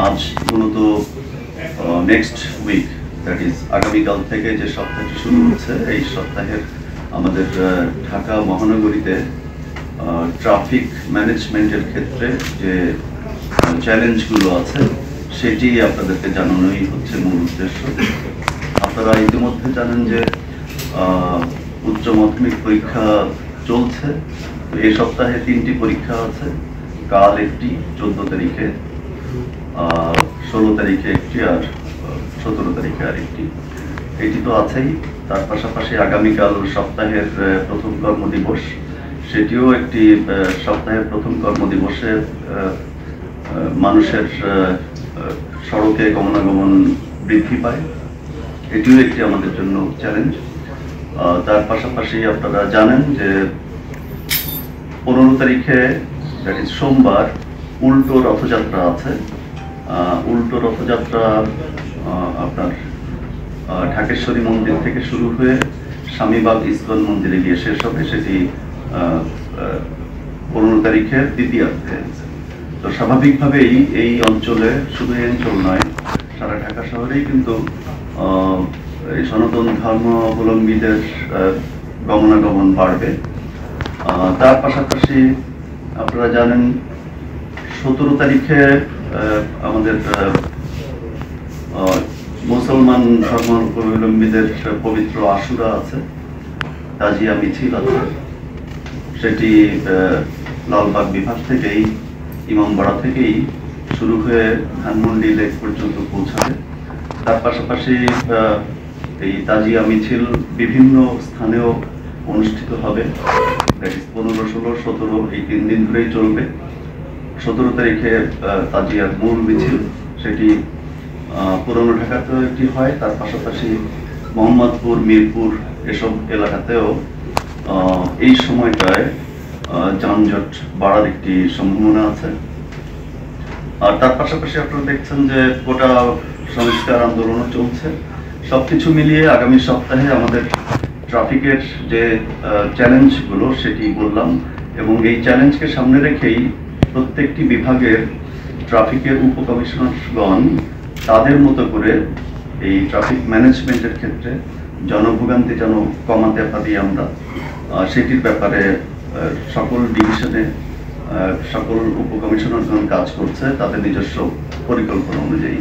আজ মূলত next weak that is আগামীকাল থেকে যে সপ্তাহটি শুরু হচ্ছে, এই সপ্তাহের আমাদের ঢাকা মহানগরীতে ট্রাফিক ম্যানেজমেন্টের ক্ষেত্রে যে চ্যালেঞ্জগুলো আছে সেটি আপনাদেরকে জানানোই হচ্ছে মূল উদ্দেশ্য। আপনারা ইতিমধ্যে জানেন যে উচ্চ মাধ্যমিক পরীক্ষা চলছে। এই সপ্তাহে 3টি পরীক্ষা আছে, কাল একটি 14 তারিখে, 16 তারিখে একটি, আর 17 তারিখে আরেকটি। এটি তো আছেই। তার পাশাপাশি আগামীকাল সপ্তাহের প্রথম কর্মদিবস, সেটিও একটি সপ্তাহের প্রথম কর্মদিবসে মানুষের সড়কে গমনাগমন বৃদ্ধি পায়, এটিও একটি আমাদের জন্য চ্যালেঞ্জ। তার পাশাপাশি আপনারা জানেন যে 15 তারিখে দ্যাট ইজ সোমবার উল্টো রথযাত্রা আছে। উল্টো রথযাত্রা আপনার ঢাকেশ্বরী মন্দির থেকে শুরু হয়ে স্বামীবাগ ইস্কন মন্দিরে গিয়ে শেষ হবে, সেটি 15 তারিখের দ্বিতীয়ার্ধে। তো স্বাভাবিকভাবেই এই অঞ্চলে, শুধু এই অঞ্চল নয়, সারা ঢাকা শহরেই কিন্তু এই সনাতন ধর্মাবলম্বীদের গমনাগমন বাড়বে। তার পাশাপাশি আপনারা জানেন 17 তারিখে আমাদের মুসলমান ধর্মাবলম্বীদের পবিত্র আশুরা আছে, তাজিয়া মিছিল আছে। সেটি লালবাগ বিভাগ থেকেই, ইমামবাড়া থেকেই শুরু হয়ে ধানমন্ডি লেক পর্যন্ত পৌঁছাবে। তার পাশাপাশি এই তাজিয়া মিছিল বিভিন্ন স্থানেও অনুষ্ঠিত হবে। 15, 16, 17 এই 3 দিন ধরেই চলবে। 17 তারিখে তাজিয়ার মূল মিছিল, সেটি পুরনো ঢাকাতেও একটি হয়, তার পাশাপাশি মোহাম্মদপুর, মিরপুর এসব এলাকাতেও এই সময়টায় যানজট বাড়ার একটি সম্ভাবনা আছে। আর তার পাশাপাশি আপনারা দেখছেন যে গোটা সংস্কার আন্দোলনও চলছে। সবকিছু মিলিয়ে আগামী সপ্তাহে আমাদের ট্রাফিকের যে চ্যালেঞ্জগুলো সেটি বললাম, এবং এই চ্যালেঞ্জকে সামনে রেখেই প্রত্যেকটি বিভাগের ট্রাফিকের উপকমিশনারগণ তাদের মতো করে এই ট্রাফিক ম্যানেজমেন্টের ক্ষেত্রে জনভোগান্তি যেন কমাতে পারি আমরা, সেটির ব্যাপারে সকল ডিভিশনে সকল উপকমিশনারগণ কাজ করছে তাদের নিজস্ব পরিকল্পনা অনুযায়ী।